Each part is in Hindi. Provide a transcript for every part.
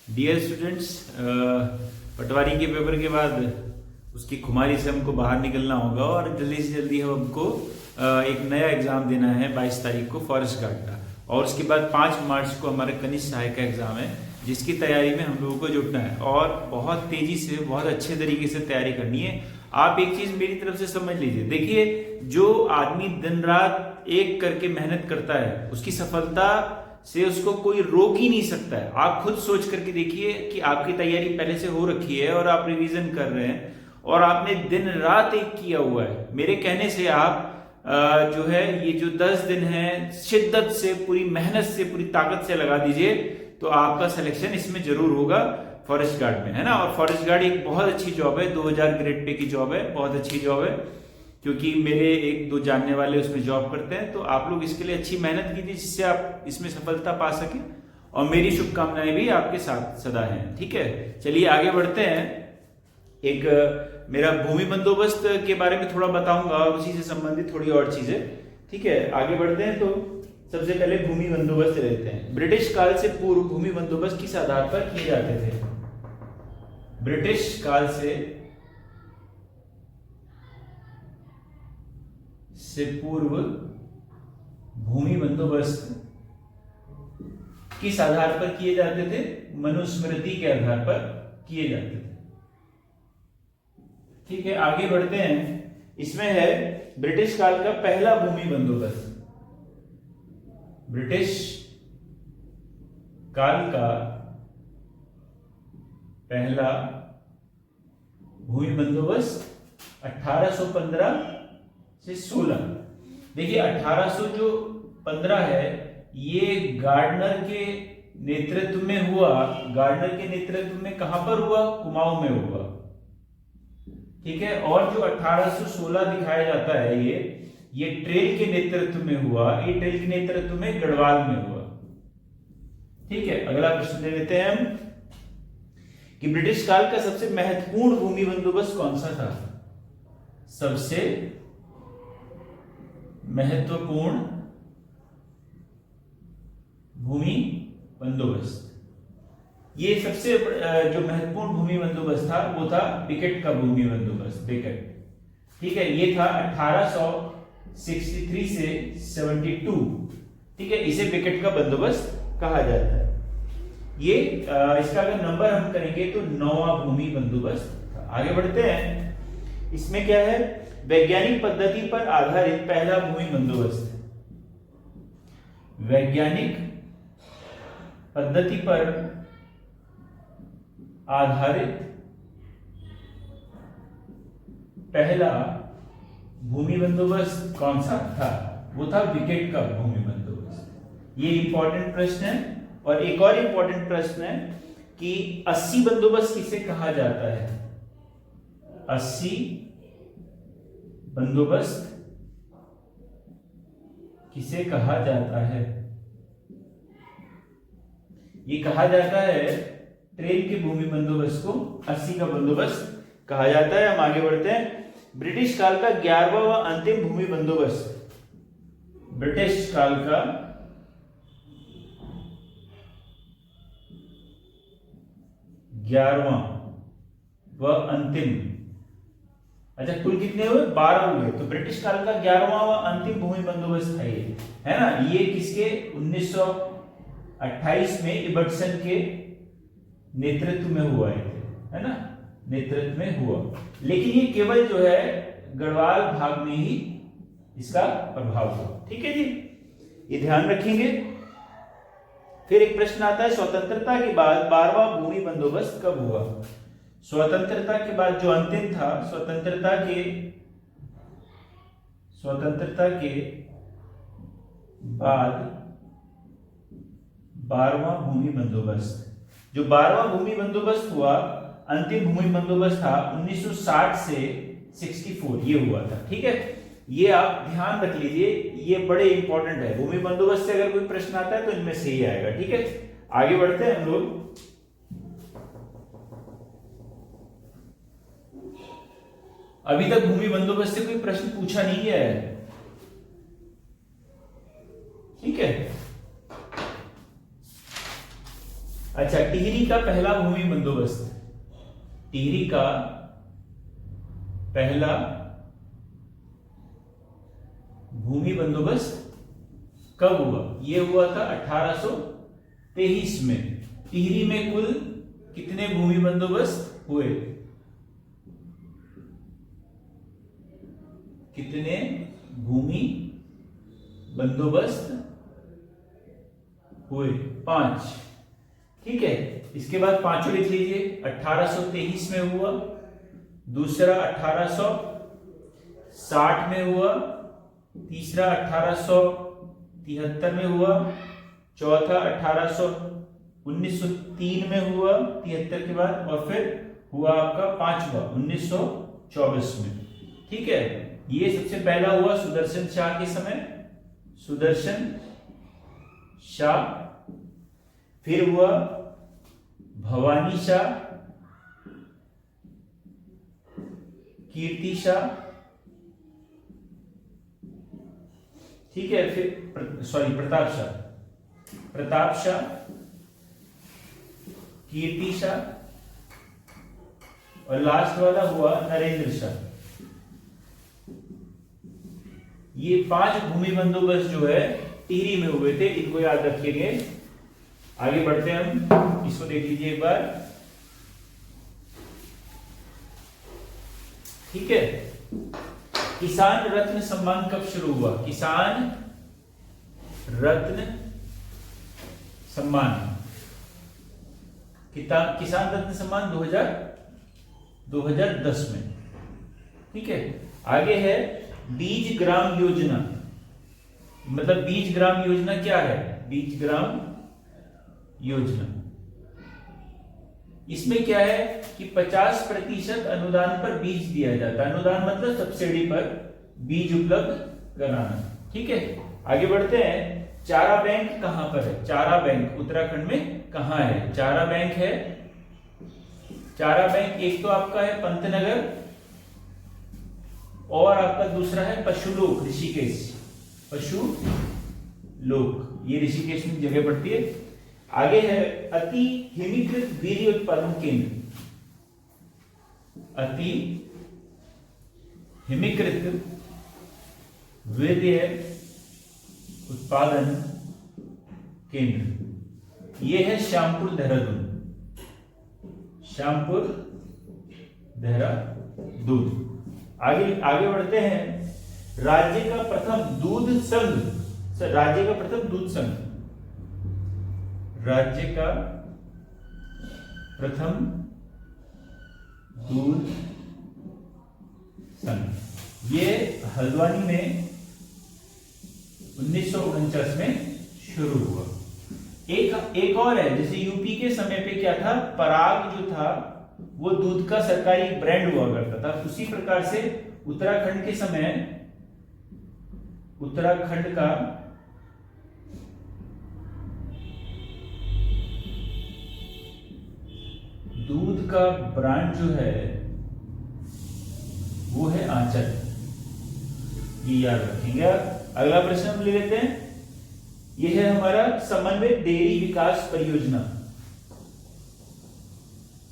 डियर स्टूडेंट्स, पटवारी के पेपर के बाद उसकी खुमारी से हमको बाहर निकलना होगा और जल्दी से जल्दी हमको एक नया एग्ज़ाम देना है 22 तारीख को फॉरेस्ट गार्ड का। और उसके बाद 5 मार्च को हमारा कनिष्ठ सहायक का एग्ज़ाम है, जिसकी तैयारी में हम लोगों को जुटना है और बहुत तेज़ी से, बहुत अच्छे तरीके से तैयारी करनी है। आप एक चीज़ मेरी तरफ से समझ लीजिए, देखिए जो आदमी दिन रात एक करके मेहनत करता है उसकी सफलता से उसको कोई रोक ही नहीं सकता है। आप खुद सोच करके देखिए कि आपकी तैयारी पहले से हो रखी है और आप रिवीजन कर रहे हैं और आपने दिन रात एक किया हुआ है। मेरे कहने से आप जो है ये जो 10 दिन है शिद्दत से, पूरी मेहनत से, पूरी ताकत से लगा दीजिए तो आपका सिलेक्शन इसमें जरूर होगा फॉरेस्ट गार्ड में, है ना। और फॉरेस्ट गार्ड एक बहुत अच्छी जॉब है, 2000 ग्रेड पे की जॉब है, बहुत अच्छी जॉब है, क्योंकि मेरे 1-2 जानने वाले उसमें जॉब करते हैं। तो आप लोग इसके लिए अच्छी मेहनत कीजिए जिससे आप इसमें सफलता पा सकें, और मेरी शुभकामनाएं भी आपके साथ सदा हैं। ठीक है, चलिए आगे बढ़ते हैं। एक मेरा भूमि बंदोबस्त के बारे में थोड़ा बताऊंगा और उसी से संबंधित थोड़ी और चीजें। ठीक है, आगे बढ़ते हैं। तो सबसे पहले भूमि बंदोबस्त लेते हैं। ब्रिटिश काल से पूर्व भूमि बंदोबस्त किस आधार पर किए जाते थे? ब्रिटिश काल से पूर्व भूमि बंदोबस्त किस आधार पर किए जाते थे? मनुस्मृति के आधार पर किए जाते थे। ठीक है, आगे बढ़ते हैं। इसमें है ब्रिटिश काल का पहला भूमि बंदोबस्त। ब्रिटिश काल का पहला भूमि बंदोबस्त 1815 से 16। देखिए 1815 है, ये गार्डनर के नेतृत्व में हुआ। गार्डनर के नेतृत्व में कहां पर हुआ? कुमाऊं में हुआ। ठीक है, और जो 1816 दिखाया जाता है ये ट्रेल के नेतृत्व में हुआ। ये ट्रेल के नेतृत्व में गढ़वाल में हुआ। ठीक है, अगला प्रश्न ले लेते हैं हम कि ब्रिटिश काल का सबसे महत्वपूर्ण भूमि बंदोबस्त कौन सा था? सबसे महत्वपूर्ण भूमि बंदोबस्त, ये सबसे जो महत्वपूर्ण भूमि बंदोबस्त था वो था बिकेट का भूमि बंदोबस्त, बिकेट। ठीक है, ये था 1863 से 72। ठीक है, इसे बिकेट का बंदोबस्त कहा जाता है। ये इसका अगर नंबर हम करेंगे तो 9वां भूमि बंदोबस्त था। आगे बढ़ते हैं। इसमें क्या है? वैज्ञानिक पद्धति पर आधारित पहला भूमि बंदोबस्त। वैज्ञानिक पद्धति पर आधारित पहला भूमि बंदोबस्त कौन सा था? वो था बिकेट का भूमि बंदोबस्त। ये इंपॉर्टेंट प्रश्न है। और एक और इंपॉर्टेंट प्रश्न है कि 80 बंदोबस्त किसे कहा जाता है? 80 बंदोबस्त किसे कहा जाता है? ये कहा जाता है ट्रेल के भूमि बंदोबस्त को 80 का बंदोबस्त कहा जाता है। हम आगे बढ़ते हैं। ब्रिटिश काल का 11वां व अंतिम भूमि बंदोबस्त। ब्रिटिश काल का 11वां व अंतिम, अच्छा कुल कितने हुए? 12 हुए। तो ब्रिटिश काल का 11वां व अंतिम भूमि बंदोबस्त है ये, है ना। ये किसके? 1928 में इबर्टसन के नेतृत्व में हुआ है ना, नेतृत्व में हुआ। लेकिन ये केवल जो है गढ़वाल भाग में ही इसका प्रभाव हुआ। ठीक है जी, ये ध्यान रखेंगे। फिर एक प्रश्न आता है, स्वतंत्रता के बाद 12वां भूमि बंदोबस्त कब हुआ? स्वतंत्रता के बाद जो अंतिम था, स्वतंत्रता के बाद 12वां भूमि बंदोबस्त, जो 12वां भूमि बंदोबस्त हुआ, अंतिम भूमि बंदोबस्त था 1960 से 64, ये हुआ था। ठीक है, ये आप ध्यान रख लीजिए, ये बड़े इंपॉर्टेंट है। भूमि बंदोबस्त से अगर कोई प्रश्न आता है तो इनमें से ही आएगा। ठीक है, आगे बढ़ते हैं हम लोग। अभी तक भूमि बंदोबस्त से कोई प्रश्न पूछा नहीं गया है। ठीक है, अच्छा, टिहरी का पहला भूमि बंदोबस्त, टिहरी का पहला भूमि बंदोबस्त कब हुआ? यह हुआ था 1823 में। टिहरी में कुल कितने भूमि बंदोबस्त हुए? कितने भूमि बंदोबस्त हुए? 5। ठीक है, इसके बाद पांचों लिख लीजिए। 1823 में हुआ, दूसरा 1860 में हुआ, तीसरा 1873 में हुआ, चौथा 1903 में हुआ 73 के बाद, और फिर हुआ आपका पांचवा 1924 में। ठीक है, ये सबसे पहला हुआ सुदर्शन शाह के समय, सुदर्शन शाह, फिर हुआ भवानी शाह, कीर्ति शाह, ठीक है, फिर प्रताप शाह, कीर्ति शाह, और लास्ट वाला हुआ नरेंद्र शाह। ये 5 भूमि बंदोबस्त जो है टिहरी में हुए थे, इनको याद रखिएगा। आगे बढ़ते हैं हम, इसको देख लीजिए एक बार। ठीक है, किसान रत्न सम्मान कब शुरू हुआ? किसान रत्न सम्मान, किसान रत्न सम्मान 2010 में। ठीक है, आगे है बीज ग्राम योजना। मतलब बीज ग्राम योजना क्या है? बीज ग्राम योजना, इसमें क्या है कि 50% अनुदान पर बीज दिया जाता है। अनुदान मतलब सब्सिडी पर बीज उपलब्ध कराना। ठीक है, आगे बढ़ते हैं। चारा बैंक कहां पर है? चारा बैंक उत्तराखंड में कहां है? चारा बैंक है, चारा बैंक एक तो आपका है पंतनगर, और आपका दूसरा है पशुलोक ऋषिकेश, पशुलोक, ये ऋषिकेश में जगह पड़ती है। आगे है अति हिमीकृत वीर्य उत्पादन केंद्र, अति हिमीकृत वीर्य उत्पादन केंद्र, ये है श्यामपुर देहरादून, श्यामपुर देहरादून। आगे बढ़ते हैं। राज्य का प्रथम दूध संघ, राज्य का प्रथम दूध संघ, राज्य का प्रथम दूध संघ, ये हल्द्वानी में 1949 में शुरू हुआ। एक और है, जैसे यूपी के समय पे क्या था, पराग जो था वो दूध का सरकारी ब्रांड हुआ करता था। उसी प्रकार से उत्तराखंड के समय उत्तराखंड का दूध का ब्रांड जो है वो है आंचल, ये याद रखेंगे। अगला प्रश्न हम ले लेते हैं। यह है हमारा समन्वित डेयरी विकास परियोजना।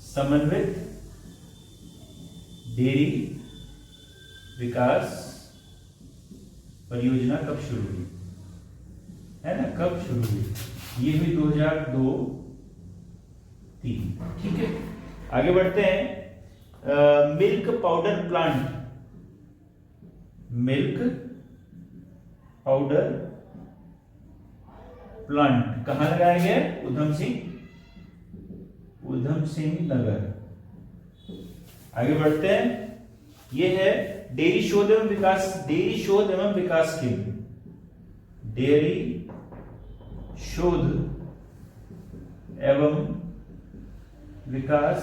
समन्वित डेयरी विकास परियोजना कब शुरू हुई? है ना, कब शुरू हुई? ये हुई 2002-3। ठीक है, आगे बढ़ते हैं। Milk powder plant, milk powder plant कहां लगाया गया? उधम सिंह नगर। आगे बढ़ते हैं। यह है डेयरी शोध एवं विकास, डेयरी शोध एवं विकास केंद्र, डेयरी शोध एवं विकास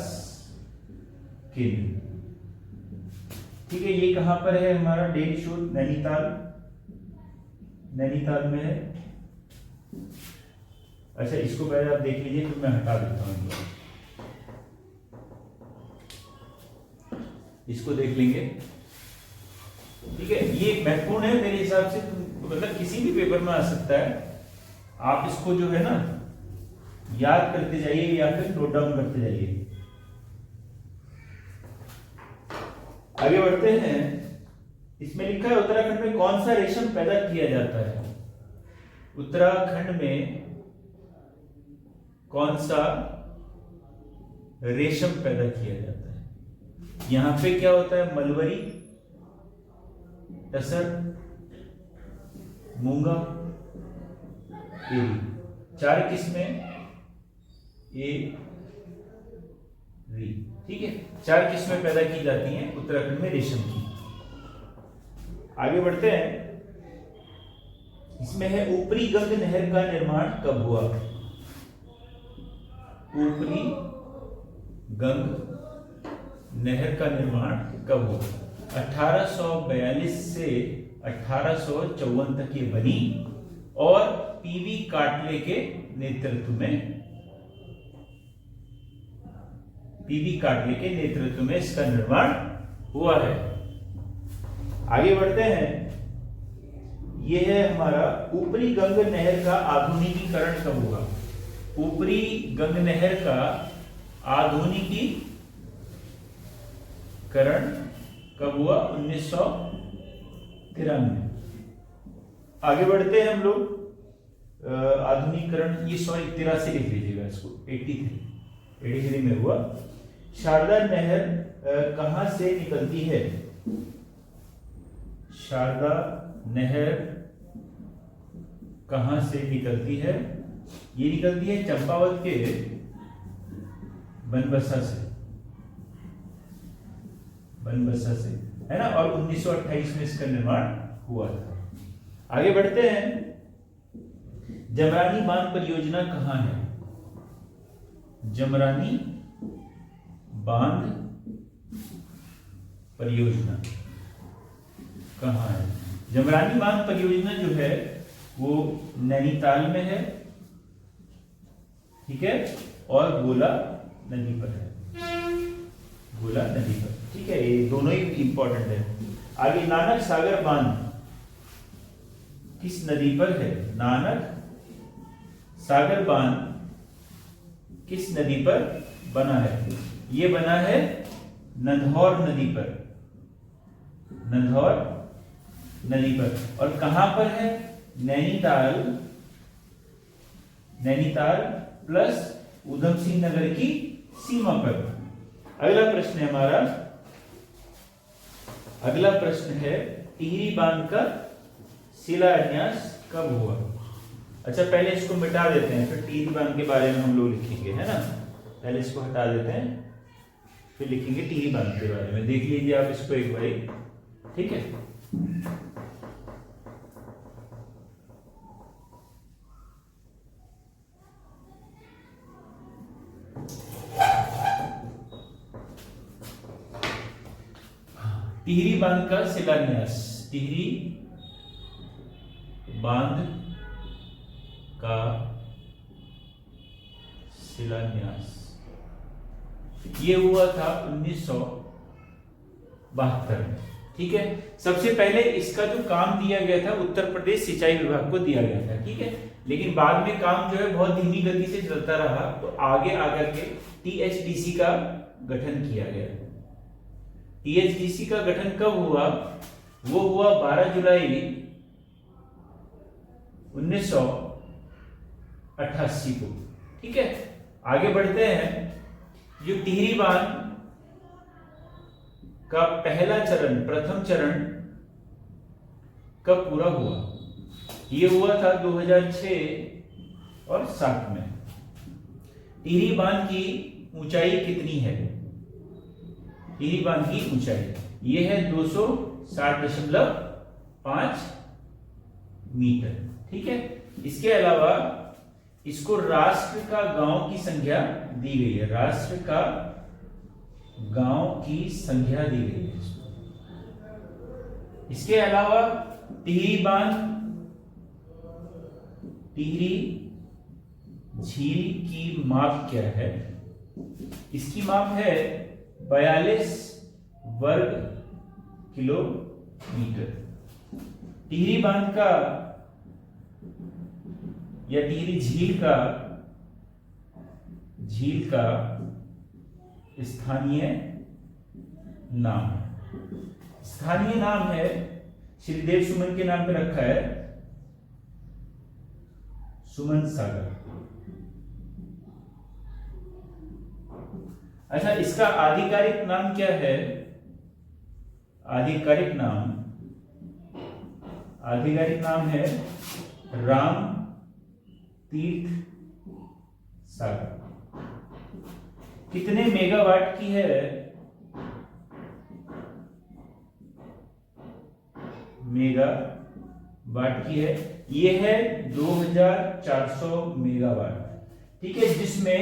केंद्र। ठीक है, ये कहां पर है हमारा डेयरी शोध? नैनीताल, नैनीताल में है। अच्छा, इसको पहले आप देख लीजिए, तो मैं हटा देता हूं, इसको देख लेंगे। ठीक है, ये महत्वपूर्ण है मेरे हिसाब से, मतलब किसी भी पेपर में आ सकता है। आप इसको जो है ना याद करते जाइए या फिर नोट डाउन करते जाइए। आगे बढ़ते हैं। इसमें लिखा है उत्तराखंड में कौन सा रेशम पैदा किया जाता है? उत्तराखंड में कौन सा रेशम पैदा किया जाता है? यहां पे क्या होता है? मलबरी, टसर, मूंगा, एरी। 4 किस्में ए री, ठीक है। 4 किस्में पैदा की जाती हैं उत्तराखंड में रेशम की। आगे बढ़ते हैं। इसमें है ऊपरी गंग नहर का निर्माण कब हुआ? ऊपरी गंग नहर का निर्माण कब हुआ? 1842 से 1854 तक ये बनी और पीवी काटले के नेतृत्व में इसका निर्माण हुआ है। आगे बढ़ते हैं। यह है हमारा ऊपरी गंग नहर का आधुनिकीकरण कब हुआ? ऊपरी गंग नहर का आधुनिकीकरण कब हुआ? 1993। आगे बढ़ते हैं हम लोग। आधुनिकीकरण, ये 83 लिख लीजिएगा इसको, 83 में हुआ। शारदा नहर कहां से निकलती है? शारदा नहर कहां से निकलती है? ये निकलती है चंपावत के बनबसा से, है ना। और 1928 में इसका निर्माण हुआ था। आगे बढ़ते हैं। जमरानी बांध परियोजना कहां है? जमरानी बांध परियोजना कहां है? जमरानी बांध परियोजना जो है वो नैनीताल में है, ठीक है, और गोला नदी पर है। गोला नदी पर, ठीक है। ये दोनों ही इंपॉर्टेंट है। आगे नानक सागर बांध किस नदी पर है? नानक सागर बांध किस नदी पर बना है? ये बना है नंधौर नदी पर। नंधौर नदी पर। और कहां पर है? नैनीताल प्लस उधम सिंह नगर की सीमा पर। अगला प्रश्न है हमारा। अगला प्रश्न है टिहरी बांध का शिलान्यास कब हुआ? अच्छा, पहले इसको मिटा देते हैं, फिर टिहरी बांध के बारे में हम लोग लिखेंगे, है ना। पहले इसको हटा देते हैं, फिर लिखेंगे टिहरी बांध के बारे में। देख लीजिए आप इसको एक बार, ठीक है। टिहरी बांध का शिलान्यास। टिहरी बांध का शिलान्यास ये हुआ था 1972 में, ठीक है। सबसे पहले इसका जो काम दिया गया था उत्तर प्रदेश सिंचाई विभाग को दिया गया था, ठीक है। लेकिन बाद में काम जो है बहुत धीमी गति से चलता रहा, तो आगे आकर के टीएचडीसी का गठन किया गया। टीएचडीसी का गठन कब हुआ? वो हुआ 12 जुलाई 1988 को, ठीक है। आगे बढ़ते हैं। जो टिहरी बांध का पहला चरण, प्रथम चरण कब पूरा हुआ? ये हुआ था 2006 और 7 में। टिहरी बांध की ऊंचाई कितनी है? टिहरी बांध की ऊंचाई ये है 260.5 मीटर, ठीक है। इसके अलावा इसको राष्ट्र का गांव की संख्या दी गई है। राष्ट्र का गांव की संख्या दी गई है इसको। इसके अलावा टिहरी बांध, टिहरी झील की माप क्या है? इसकी माप है 42 वर्ग किलोमीटर। टिहरी बांध का या टिहरी झील का झील का स्थानीय नाम। स्थानीय नाम है, श्रीदेव सुमन के नाम पे रखा है, सुमन सागर। अच्छा, इसका आधिकारिक नाम क्या है? आधिकारिक नाम है राम तीर्थ सागर। कितने मेगावाट की है? मेगावाट की है। ये है 2400 मेगावाट। ठीक है, जिसमें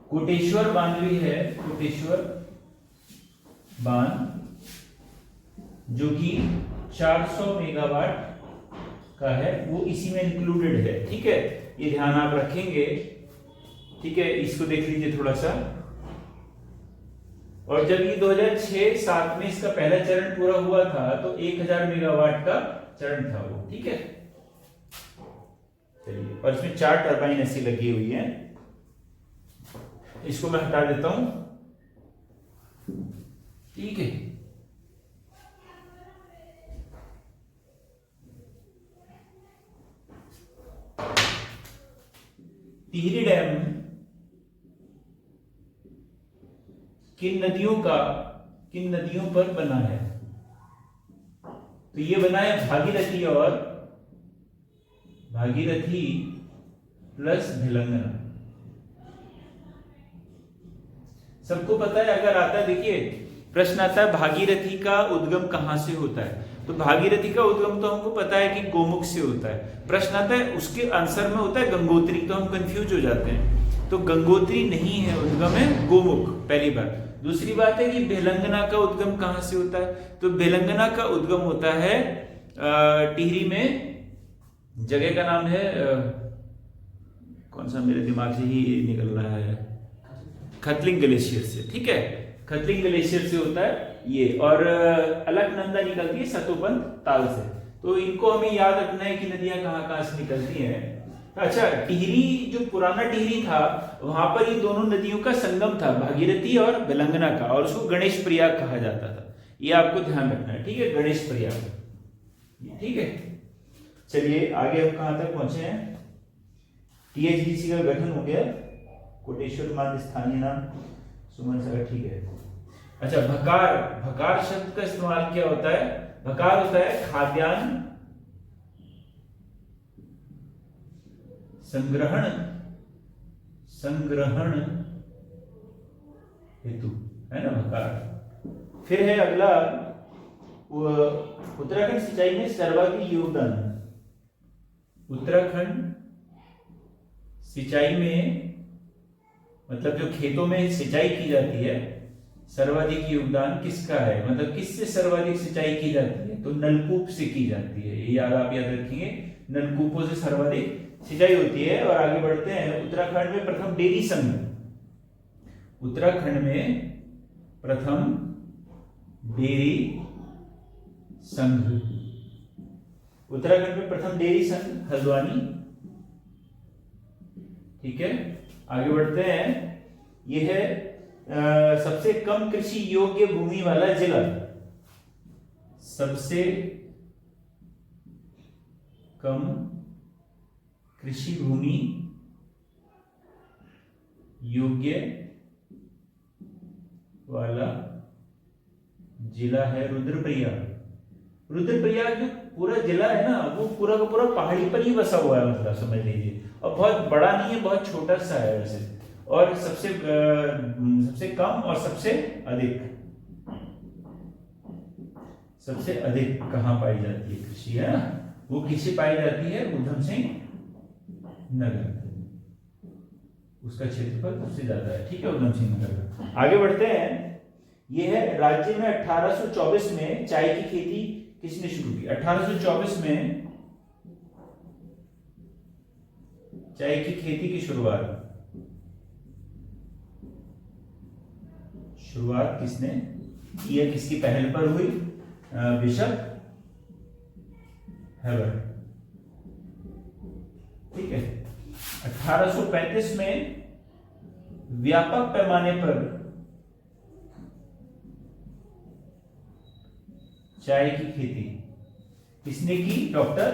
कोटेश्वर बांध भी है, कोटेश्वर बांध, जो कि 400 मेगावाट का है, वो इसी में इंक्लूडेड है। ठीक है, ये ध्यान आप रखेंगे। ठीक है, इसको देख लीजिए थोड़ा सा। और जब ये 2006-07 में इसका पहला चरण पूरा हुआ था तो 1000 मेगावाट का चरण था वो। ठीक है, चलिए, और इसमें 4 टरबाइन ऐसी लगी हुई है। इसको मैं हटा देता हूं। ठीक है, टिहरी डैम किन नदियों पर बना है? तो ये बना है भागीरथी प्लस भिलंगना। सबको पता है, अगर आता है, देखिए प्रश्न आता है भागीरथी का उद्गम कहां से होता है, तो भागीरथी का उद्गम तो हमको पता है कि गोमुख से होता है। प्रश्न आता है उसके आंसर में होता है गंगोत्री, तो हम कंफ्यूज हो जाते हैं। तो गंगोत्री नहीं है, उद्गम है गोमुख, पहली बात। दूसरी बात है कि भिलंगना का उद्गम कहां से होता है? तो भिलंगना का उद्गम होता है टिहरी में, जगह का नाम है कौन सा, मेरे दिमाग से ही निकल रहा है, खतलिंग ग्लेशियर से। ठीक है, खतलिंग ग्लेशियर से होता है ये, और अलकनंदा निकलती है सतोबंध ताल से। तो इनको हमें याद रखना है कि नदियां कहां से निकलती हैं। अच्छा, टिहरी जो पुराना टिहरी था, वहां पर ये दोनों नदियों का संगम था, भागीरथी और भिलंगना का, और उसको गणेश प्रयाग कहा जाता था। ये आपको ध्यान रखना है। ठीक है, गणेश प्रयाग। ठीक है, चलिए आगे हम कहां तक पहुंचे हैं? टीएचडीसी का गठन हो गया, कोटेश्वर बांध स्थानीय नाम, सुमन सागर। ठीक है। अच्छा, भकार शब्द का इस्तेमाल क्या होता है? भकार होता है खाद्यान्न संग्रहण हेतु, है ना भकार। फिर है अगला, उत्तराखंड सिंचाई में सर्वाधिक योगदान। उत्तराखंड सिंचाई में, मतलब जो खेतों में सिंचाई की जाती है, सर्वाधिक योगदान किसका है? मतलब किससे सर्वाधिक सिंचाई की जाती है? तो नलकूप से की जाती है। ये आप याद रखेंगे, नलकूपों से सर्वाधिक सिंचाई होती है। और आगे बढ़ते हैं, उत्तराखंड में प्रथम डेयरी संघ। उत्तराखंड में प्रथम डेयरी संघ, उत्तराखंड में प्रथम डेयरी संघ हल्द्वानी। ठीक है, आगे बढ़ते हैं। यह है सबसे कम कृषि योग्य भूमि वाला जिला। सबसे कम कृषि भूमि योग्य वाला जिला है रुद्रप्रयाग। रुद्रप्रयाग जो पूरा जिला है ना, वो पूरा का पूरा पहाड़ी पर ही बसा हुआ है, मतलब समझ लीजिए। और बहुत बड़ा नहीं है, बहुत छोटा सा है वैसे। और सबसे कम और सबसे अधिक कहां पाई जाती है कृषि, है ना? वो कृषि पाई जाती है उधम सिंह नगर, उसका क्षेत्रफल सबसे ज्यादा है। ठीक है, उधम सिंह नगर। आगे बढ़ते हैं। यह है राज्य में 1824 में चाय की खेती किसने शुरू की? 1824 में चाय की खेती की शुरुआत किसने की है? किसकी पहल पर हुई? Bishop Heber. ठीक है। 1835 में व्यापक पैमाने पर चाय की खेती किसने की? डॉक्टर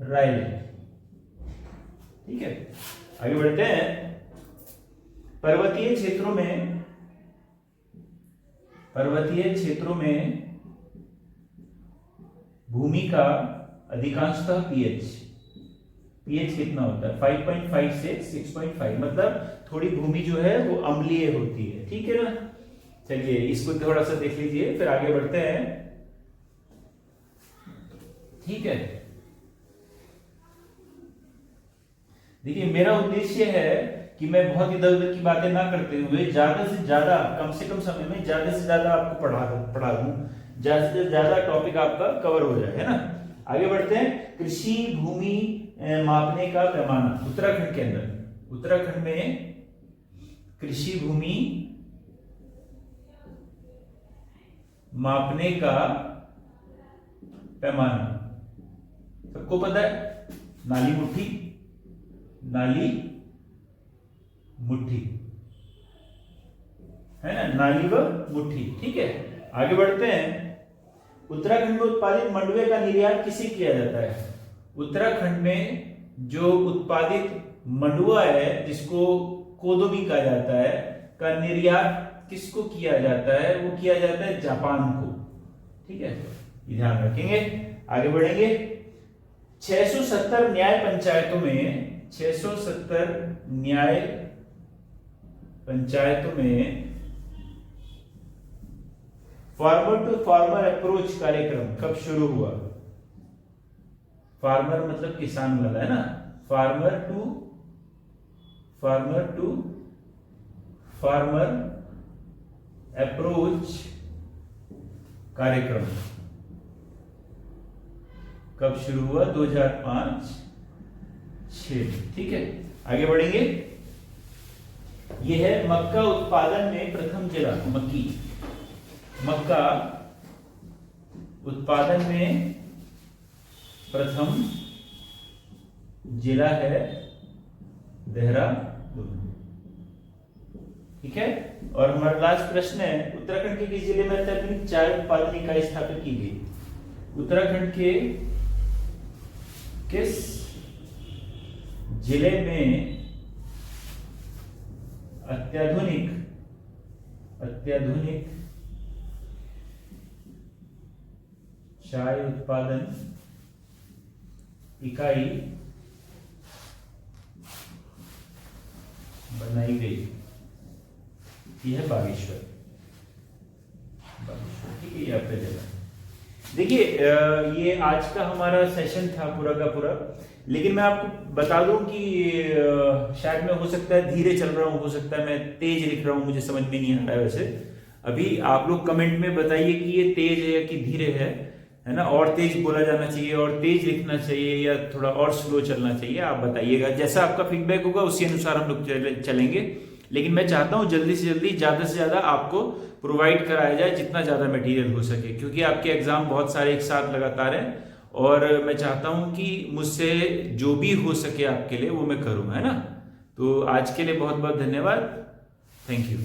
रायले। ठीक है, आगे बढ़ते हैं। पर्वतीय क्षेत्रों में भूमि का अधिकांशतः पीएच कितना होता है? 5.5 से 6.5, मतलब थोड़ी भूमि जो है वो अम्लीय होती है। ठीक है ना? चलिए इसको थोड़ा सा देख लीजिए, फिर आगे बढ़ते हैं। ठीक है, देखिए मेरा उद्देश्य है कि मैं बहुत इधर उधर की बातें ना करते हुए ज्यादा से ज्यादा, कम से कम समय में ज्यादा से ज्यादा आपको पढ़ा दूं, ज्यादा से ज्यादा टॉपिक आपका कवर हो जाए, है ना? आगे बढ़ते हैं। कृषि भूमि मापने का पैमाना उत्तराखंड के अंदर, उत्तराखंड में कृषि भूमि मापने का पैमाना सबको पता है, नाली मुट्ठी है ना, नाली व मुट्ठी। ठीक है, आगे बढ़ते हैं। उत्तराखंड में उत्पादित मंडुवे का निर्यात किसे किया जाता है? उत्तराखंड में जो उत्पादित मंडुआ है, जिसको कोदो भी कहा जाता है, का निर्यात किसको किया जाता है? वो किया जाता है जापान को। ठीक है, ध्यान रखेंगे। आगे बढ़ेंगे। 670 न्याय पंचायतों में 670 न्याय पंचायतों में फार्मर टू फार्मर अप्रोच कार्यक्रम कब शुरू हुआ? फार्मर मतलब किसान वाला, है ना? फार्मर टू फार्मर अप्रोच कार्यक्रम कब शुरू हुआ? 2005-06। ठीक है, आगे बढ़ेंगे। यह है मक्का उत्पादन में प्रथम जिला। मक्का उत्पादन में प्रथम जिला है देहरादून। ठीक है, और हमारा लास्ट प्रश्न है, उत्तराखंड के किस जिले में अत्याधुनिक चाय उत्पादन इकाई स्थापित की गई? उत्तराखंड के किस जिले में अत्याधुनिक चाय उत्पादन इकाई बनाई गई? यह है बागेश्वर। ठीक है, ये आपका जगह। देखिए ये आज का हमारा सेशन था पूरा का पूरा, लेकिन मैं आपको बता दूं कि शायद मैं हो सकता है धीरे चल रहा हूं, हो सकता है मैं तेज लिख रहा हूं, मुझे समझ में नहीं आ रहा है। वैसे अभी आप लोग कमेंट में बताइए कि ये तेज है कि धीरे है ना? और तेज बोला जाना चाहिए, और तेज लिखना चाहिए, या थोड़ा और स्लो चलना चाहिए? आप बताइएगा, जैसा आपका फीडबैक होगा उसी अनुसार हम लोग चलेंगे। लेकिन मैं चाहता हूं जल्दी से जल्दी ज्यादा से ज्यादा आपको प्रोवाइड कराया जाए, जितना ज्यादा मटेरियल हो सके, क्योंकि आपके एग्जाम बहुत सारे एक साथ लगातार हैं, और मैं चाहता हूं कि मुझसे जो भी हो सके आपके लिए वो मैं करूं, है ना? तो आज के लिए बहुत बहुत धन्यवाद। Thank you.